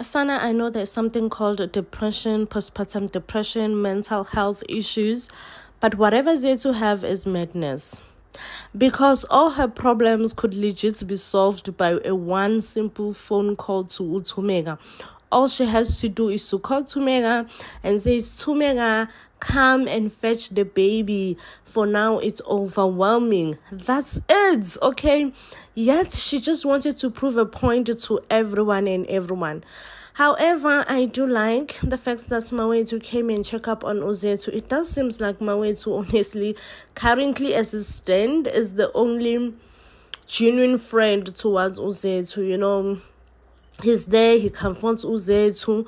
Sana, I know there's something called depression, postpartum depression, mental health issues, but whatever Zethu have is madness. Because all her problems could legit be solved by a one simple phone call to Utumega. All she has to do is to call Tumega and say, Tumega, come and fetch the baby. For now, it's overwhelming. That's it, okay? Yet, she just wanted to prove a point to everyone and everyone. However, I do like the fact that Mawetu came and check up on Uzethu. It does seem like Mawetu, honestly, currently as it stands, is the only genuine friend towards Uzethu, you know. He's there, he confronts Uzethu.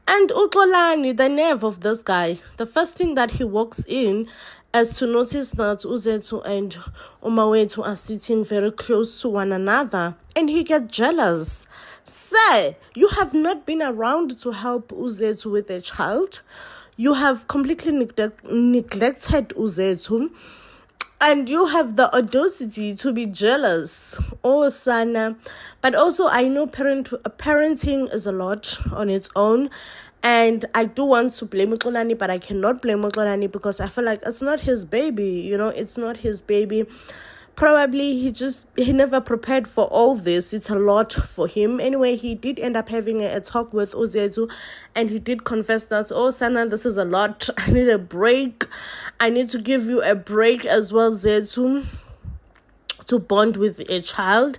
And Uxolani, the nerve of this guy, the first thing that he walks in is to notice that Uzethu and Umawetu are sitting very close to one another. And he gets jealous. Sir, you have not been around to help Uzethu with a child. You have completely neglected Uzethu. And you have the audacity to be jealous. Oh, Sana. But also, I know parenting is a lot on its own. And I do want to blame Uxolani, but I cannot blame Uxolani because I feel like it's not his baby. You know, it's not his baby. Probably he never prepared for all this. It's a lot for him. Anyway, he did end up having a talk with Uzethu, and he did confess that, oh, Sana, this is a lot. I need a break. I need to give you a break as well, Zethu, to bond with a child.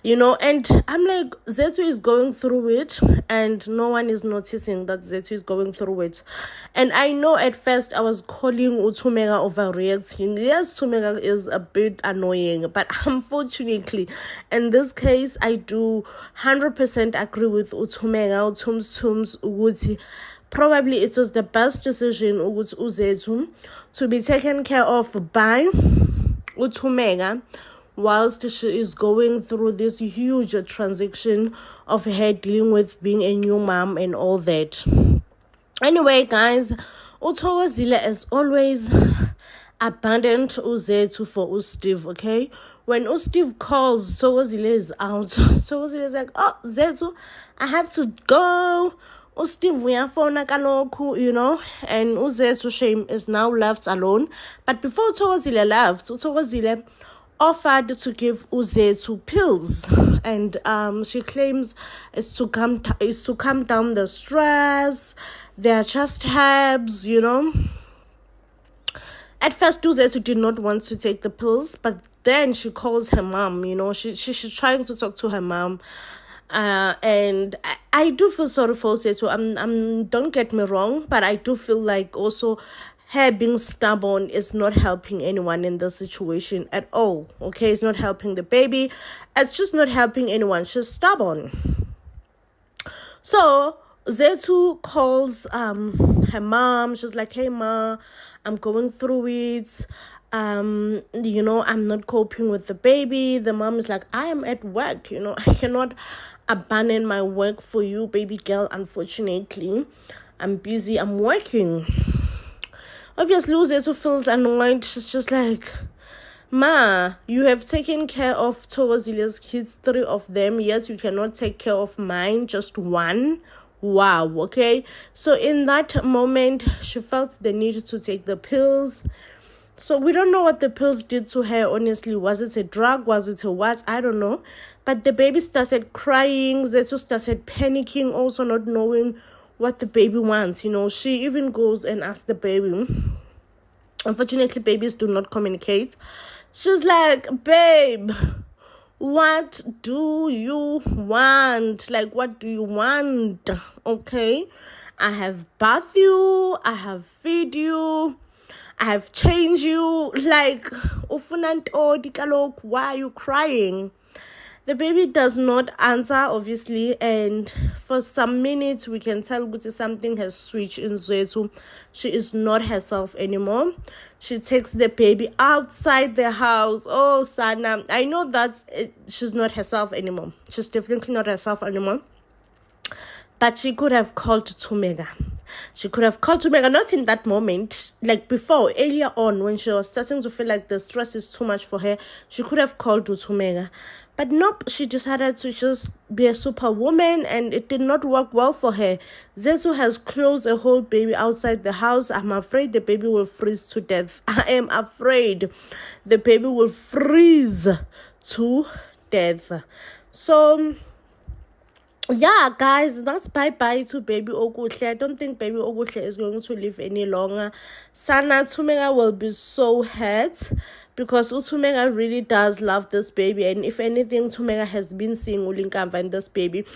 You know, and I'm like, Zethu is going through it, and no one is noticing that Zethu is going through it. And I know at first I was calling Utumega overreacting. Yes, Tumega is a bit annoying, but unfortunately, in this case, I do 100% agree with Utumega, Tums Uguti. Probably it was the best decision Uzethu to be taken care of by Utumega, whilst she is going through this huge transition of her dealing with being a new mom and all that. Anyway, guys, Uthokozile as always abandoned Uzethu for Steve, okay? When Steve calls, Uthokozile is out. Uthokozile is like, oh, Zethu, I have to go. Steve uyafona kaloku, you know, and Uzethu shame is now left alone. But before Uthokozile left, Uthokozile offered to give Uzethu pills, and she claims it's to calm down the stress. They're just herbs, you know. At first, Uzethu did not want to take the pills, but then she calls her mom. You know, she's trying to talk to her mom. And I do feel sorry for Uzethu. Don't get me wrong, but I do feel like also her being stubborn is not helping anyone in this situation at all. Okay, it's not helping the baby. It's just not helping anyone. She's stubborn. So Zethu calls her mom. She's like, hey ma, I'm going through it. You know, I'm not coping with the baby. The mom is like, I am at work, you know, I cannot abandon my work for you, baby girl. Unfortunately, I'm busy, I'm working. Obviously, Uzethu feels annoyed. She's just like, ma, you have taken care of Thokozile's kids, 3 of them, yet you cannot take care of mine, just 1. Wow, okay? So in that moment, she felt the need to take the pills. So we don't know what the pills did to her, honestly. Was it a drug? Was it a what? I don't know. But the baby started crying. Zethu started panicking, also not knowing what the baby wants. You know, she even goes and asks the baby. Unfortunately, babies do not communicate. She's like, babe, what do you want? Like, what do you want? Okay, I have bathed you, I have feed you, I have changed you. Like, why are you crying? The baby does not answer, obviously, and for some minutes we can tell that something has switched in Zethu. She is not herself anymore. She takes the baby outside the house. Oh, Sana, I know that she's not herself anymore. She's definitely not herself anymore. But she could have called Tumega. She could have called Tumega, not in that moment, like before, earlier on, when she was starting to feel like the stress is too much for her. She could have called Tumega. But nope, she decided to just be a superwoman, and it did not work well for her. Zethu has closed a whole baby outside the house. I'm afraid the baby will freeze to death. I am afraid the baby will freeze to death. So yeah, guys, that's bye-bye to Baby Okuhle. I don't think Baby Okuhle is going to live any longer. Sana Thumeka will be so hurt because Thumeka really does love this baby. And if anything, Thumeka has been seeing Ulinkamva in this baby.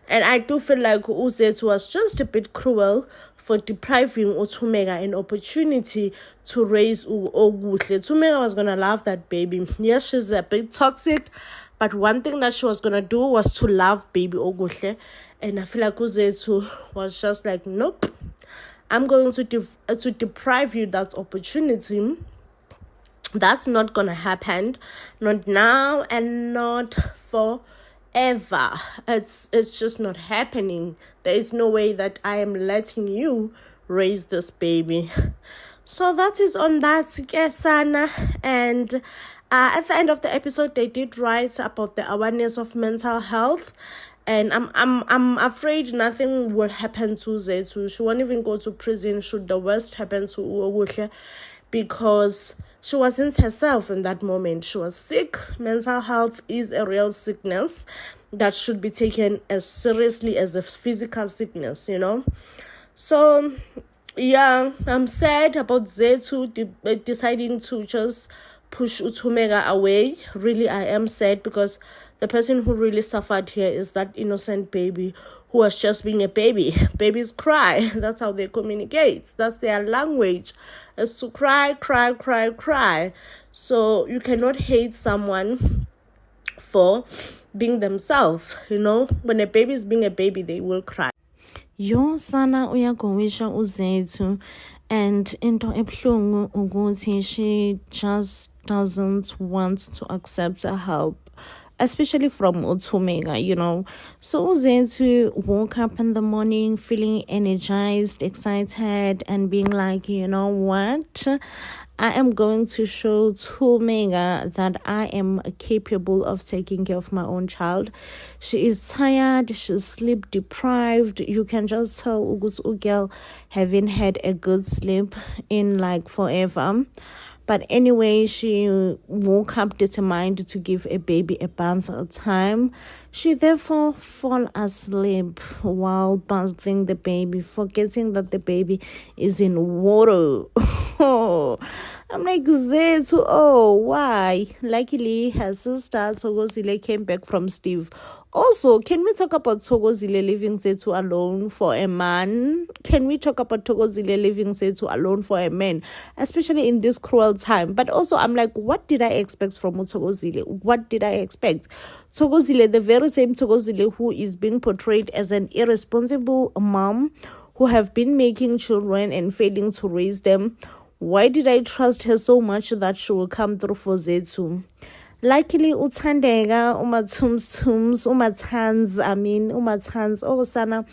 And I do feel like Zethu was just a bit cruel for depriving Thumeka an opportunity to raise Okuhle. Thumeka was going to love that baby. Yes, she's a bit toxic, but one thing that she was going to do was to love Baby Okuhle. And I feel like Zethu was just like, nope, I'm going to deprive you that opportunity. That's not going to happen. Not now and not forever. It's just not happening. There is no way that I am letting you raise this baby. So that is on that, Kesana. And at the end of the episode, they did write about the awareness of mental health, and I'm afraid nothing will happen to Zethu. She won't even go to prison should the worst happen to Okuhle, because she wasn't herself in that moment. She was sick. Mental health is a real sickness that should be taken as seriously as a physical sickness, you know. So yeah, I'm sad about Zethu deciding to just push Thumeka away. Really, I am sad, because the person who really suffered here is that innocent baby who was just being a baby. Babies cry. That's how they communicate. That's their language. Is to cry, cry, cry, cry. So you cannot hate someone for being themselves. You know, when a baby is being a baby, they will cry. Yo sana uyagowisha uZethu, and into ebuhlungu ukuthi she just doesn't want to accept help, especially from Thumeka, you know. So uZethu woke up in the morning feeling energized, excited, and being like, you know what? I am going to show Thumeka that I am capable of taking care of my own child. She is tired, she's sleep deprived. You can just tell Ugus girl haven't had a good sleep in like forever. But anyway, she woke up determined to give a baby a bath at a time. She therefore fall asleep while bathing the baby, forgetting that the baby is in water. I'm like, Zethu, oh, why? Luckily, her sister, Thokozile, came back from Steve. Also, can we talk about Thokozile leaving Zethu alone for a man? Can we talk about Thokozile leaving Zethu alone for a man? Especially in this cruel time. But also, I'm like, what did I expect from Thokozile? What did I expect? Thokozile, the very same Thokozile who is being portrayed as an irresponsible mom, who have been making children and failing to raise them. Why did I trust her so much that she will come through for Zethu? Luckily, Uthandeka, umathans. Oh, Sana,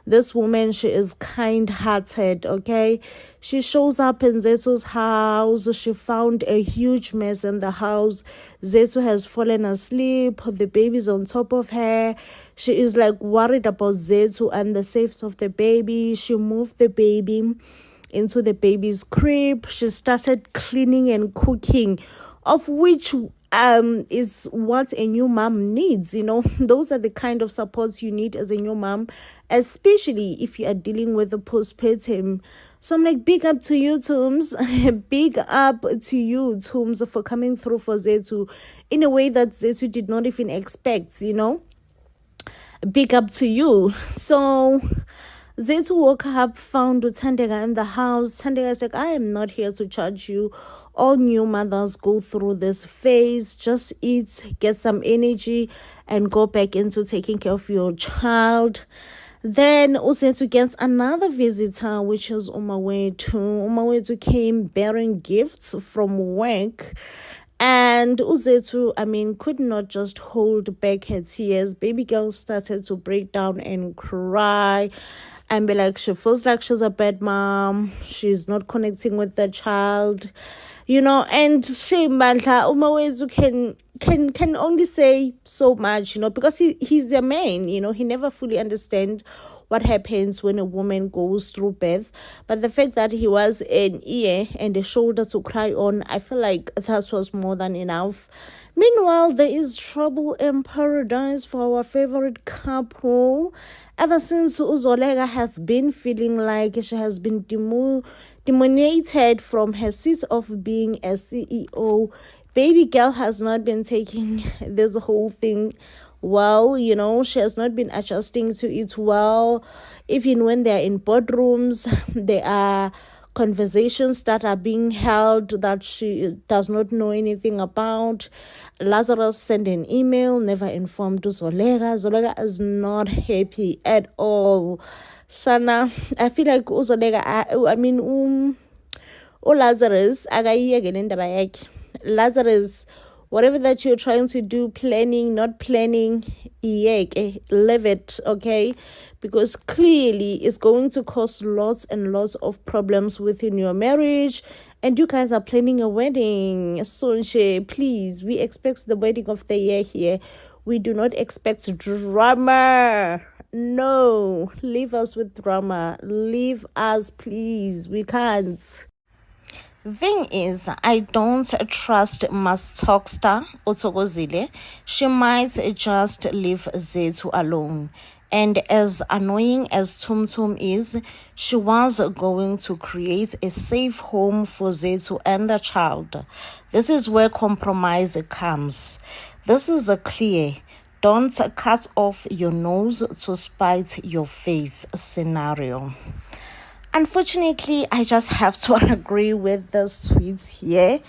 this woman, she is kind-hearted, okay? She shows up in Zethu's house. She found a huge mess in the house. Zethu has fallen asleep. The baby's on top of her. She is like worried about Zethu and the safety of the baby. She moved the baby into the baby's crib. She started cleaning and cooking, of which is what a new mom needs. You know, those are the kind of supports you need as a new mom, especially if you are dealing with the postpartum. So I'm like, big up to you, Tooms. Big up to you, Tooms, for coming through for Zethu in a way that Zethu did not even expect, you know. Big up to you. So Zethu woke up, found Thandeka in the house. Thandeka is like, I am not here to judge you. All new mothers go through this phase. Just eat, get some energy, and go back into taking care of your child. Then Zethu gets another visitor, which is Umawetu. Umawetu came bearing gifts from work. And Zethu, could not just hold back her tears. Baby girl started to break down and cry. And be like, she feels like she's a bad mom. She's not connecting with the child, you know. And she, Umawetu can only say so much, because he's a man, he never fully understands what happens when a woman goes through birth. But the fact that he was an ear and a shoulder to cry on, I feel like that was more than enough. Meanwhile, there is trouble in paradise for our favorite couple. Ever since Uzoleka has been feeling like she has been demonated from her seat of being a CEO, baby girl has not been taking this whole thing well. She has not been adjusting to it well. Even when they're in boardrooms, there are conversations that are being held that she does not know anything about. Lazarus sent an email, never informed Zoleka. Zoleka is not happy at all. Sana, I feel like Zoleka, Lazarus, Lazarus, whatever that you're trying to do, planning, not planning, leave it, okay? Because clearly it's going to cause lots and lots of problems within your marriage. And you guys are planning a wedding. Sonche, please, we expect the wedding of the year here. We do not expect drama. No, leave us with drama. Leave us, please. We can't. Thing is, I don't trust Mastokster Otogozile. She might just leave Zethu alone. And as annoying as Tum Tum is, she was going to create a safe home for Zethu and the child. This is where compromise comes. This is a clear, don't cut off your nose to spite your face scenario. Unfortunately, I just have to agree with the sweets here.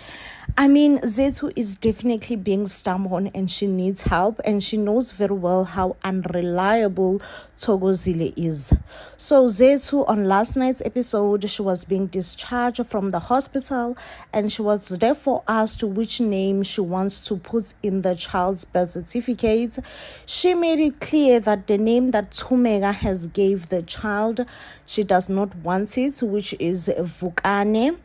Zethu is definitely being stubborn and she needs help, and she knows very well how unreliable Thokozile is. So Zethu, on last night's episode, she was being discharged from the hospital and she was therefore asked which name she wants to put in the child's birth certificate. She made it clear that the name that Thumeka has gave the child, she does not want it, which is Vukane.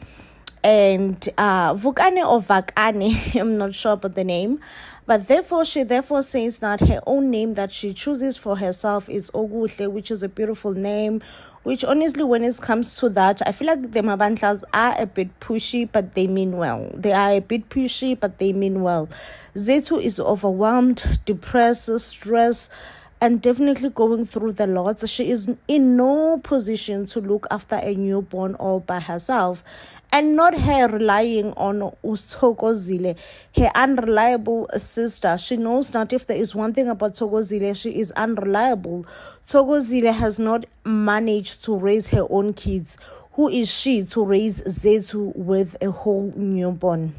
And Vukane or Vakane, I'm not sure about the name, but she says that her own name that she chooses for herself is Oguhle, which is a beautiful name, which honestly, when it comes to that, I feel like the Mabantlas are a bit pushy, but they mean well. They are a bit pushy, but they mean well. Zethu is overwhelmed, depressed, stressed, and definitely going through the lots. She is in no position to look after a newborn all by herself. And not her relying on Thokozile, her unreliable sister. She knows that if there is one thing about Thokozile, she is unreliable. Thokozile has not managed to raise her own kids. Who is she to raise Zethu with a whole newborn?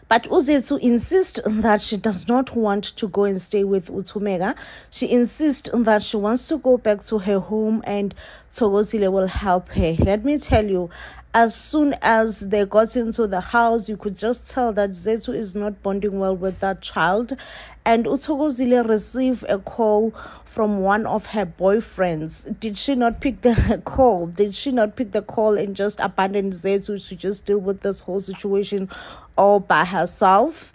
But Uzethu insists that she does not want to go and stay with Thumeka. She insists that she wants to go back to her home and Thokozile will help her. Let me tell you, as soon as they got into the house, you could just tell that Zethu is not bonding well with that child. And Thokozile received a call from one of her boyfriends. Did she not pick the call? Did she not pick the call and just abandon Zethu to just deal with this whole situation all by herself?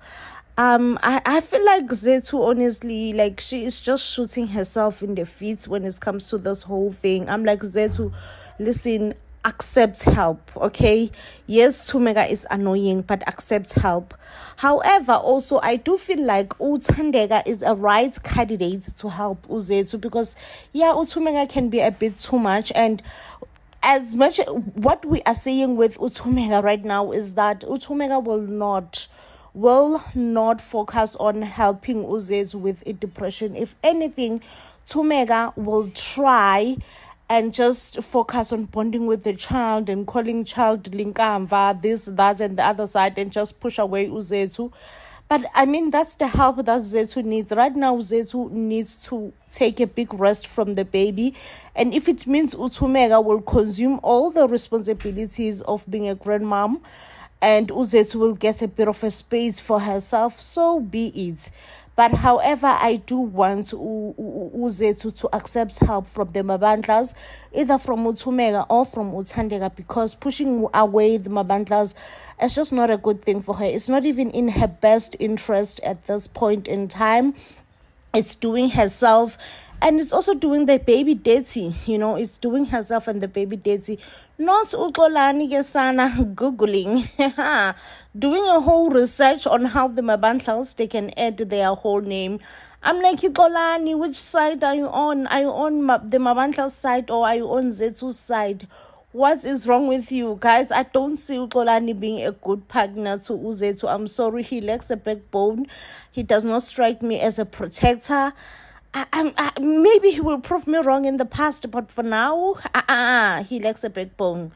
I feel like Zethu, honestly, like she is just shooting herself in the feet when it comes to this whole thing. I'm like, Zethu, listen, accept help, okay? Yes, Thumeka is annoying, but accept help. However, also, I do feel like Uthandeka is a right candidate to help Zethu because, Thumeka can be a bit too much. And as much what we are saying with Thumeka right now is that Thumeka will not focus on helping Zethu with depression. If anything, Thumeka will try and just focus on bonding with the child and calling child Linkamva, this, that, and the other side, and just push away Zethu. But that's the help that Zethu needs. Right now, Zethu needs to take a big rest from the baby. And if it means Thumeka will consume all the responsibilities of being a grandmom, and Zethu will get a bit of a space for herself, so be it. But however, I do want Uzethu to accept help from the Mabandlas, either from Utumega or from Uthandega, because pushing away the Mabandlas is just not a good thing for her. It's not even in her best interest at this point in time. It's doing herself, and it's also doing the baby dirty. It's doing herself and the baby dirty. Not uxolani ke sana googling, doing a whole research on how the Mabandlas, they can add their whole name. I'm like, Uxolani, which side are you on? Are you on the Mabandlas side or are you on Zethu's side? What is wrong with you guys? I don't see Uxolani being a good partner to Uzethu. I'm sorry, he lacks a backbone. He does not strike me as a protector. Maybe he will prove me wrong in the past, but for now, he lacks a backbone.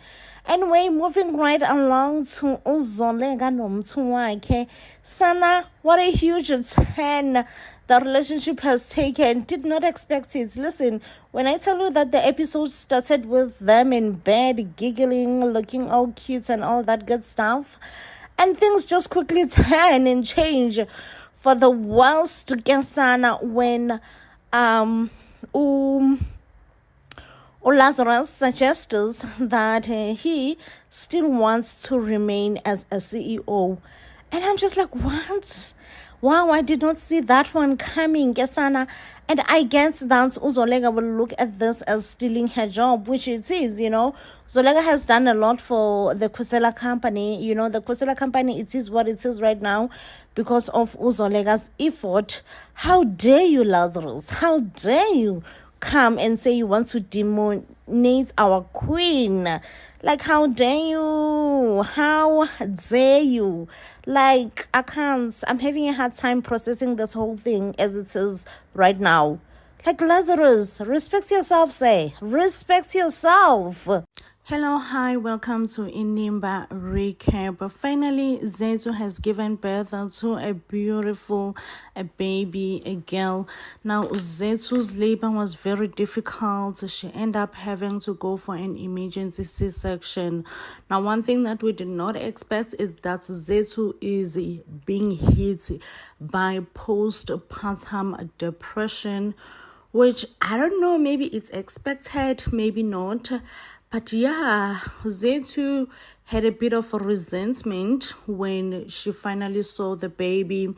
Anyway, moving right along to Uzolega Nomtuwake. Sana, what a huge turn the relationship has taken. Did not expect it. Listen, when I tell you that the episode started with them in bed, giggling, looking all cute and all that good stuff, and things just quickly turn and change for the worst, Sana, when Lazarus suggests that he still wants to remain as a CEO. And I'm just like, what? Wow, I did not see that one coming, Gesana. And I guess that Uzolega will look at this as stealing her job, which it is, Zolega has done a lot for the Khwezela company. The Khwezela company, it is what it is right now because of Uzolega's effort. How dare you, Lazarus? How dare you come and say you want to demonize our queen? Like, how dare you? How dare you? Like, I can't. I'm having a hard time processing this whole thing as it is right now. Like, Lazarus, respect yourself, say. Respect yourself. Hello, hi, welcome to Inimba Recap. Finally, Zethu has given birth to a beautiful baby, a girl. Now, Zethu's labor was very difficult. She ended up having to go for an emergency C-section. Now, one thing that we did not expect is that Zethu is being hit by postpartum depression, which I don't know, maybe it's expected, maybe not. But yeah, Zethu had a bit of a resentment when she finally saw the baby.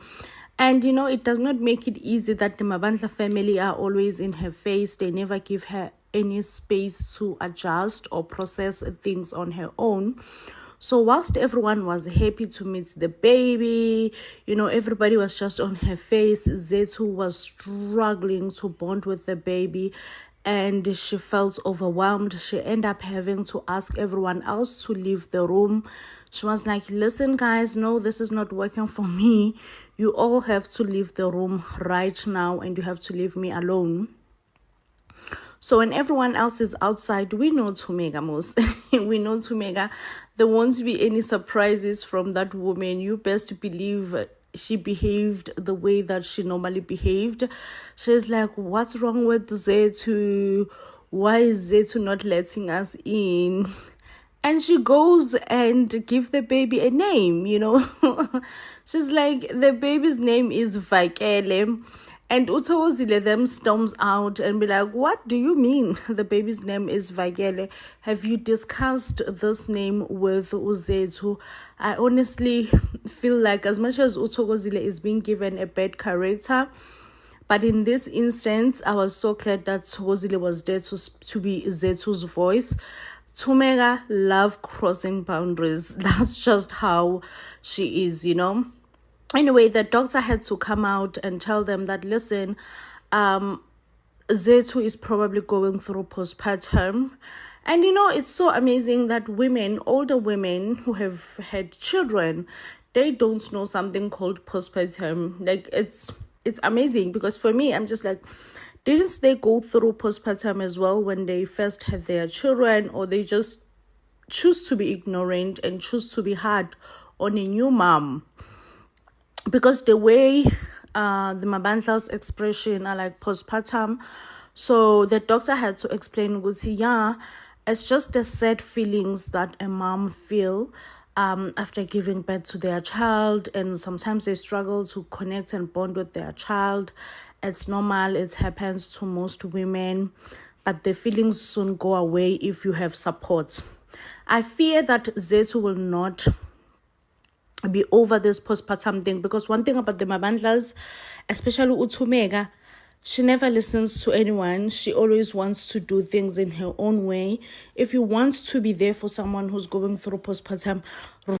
And, it does not make it easy that the Mabandla family are always in her face. They never give her any space to adjust or process things on her own. So whilst everyone was happy to meet the baby, everybody was just on her face, Zethu was struggling to bond with the baby. And she felt overwhelmed. She ended up having to ask everyone else to leave the room. She was like, listen, guys, no, this is not working for me. You all have to leave the room right now and you have to leave me alone. So when everyone else is outside, we know Tumega most. We know Tumega. There won't be any surprises from that woman. You best believe she behaved the way that she normally behaved. She's like, what's wrong with Zethu? Why is Zethu not letting us in? And she goes and gives the baby a name, She's like, the baby's name is Vakele. And Uthokozile them storms out and be like, what do you mean the baby's name is Vakele? Have you discussed this name with Uzethu? I honestly feel like as much as Uthokozile is being given a bad character, but in this instance, I was so glad that Uthokozile was there to be Zethu's voice. Tumega love crossing boundaries. That's just how she is, Anyway, the doctor had to come out and tell them that, listen, Zethu is probably going through postpartum. And, it's so amazing that older women who have had children, they don't know something called postpartum. Like, it's amazing because for me, I'm just like, didn't they go through postpartum as well when they first had their children, or they just choose to be ignorant and choose to be hard on a new mom? Because the way the Mabandla's expression are like postpartum, so the doctor had to explain, yeah, it's just the sad feelings that a mom feel after giving birth to their child, and sometimes they struggle to connect and bond with their child. It's normal, it happens to most women, but the feelings soon go away if you have support. I fear that Zethu will not be over this postpartum thing, because one thing about the Mabandlas, especially Utumega, she never listens to anyone. She always wants to do things in her own way. If you want to be there for someone who's going through postpartum,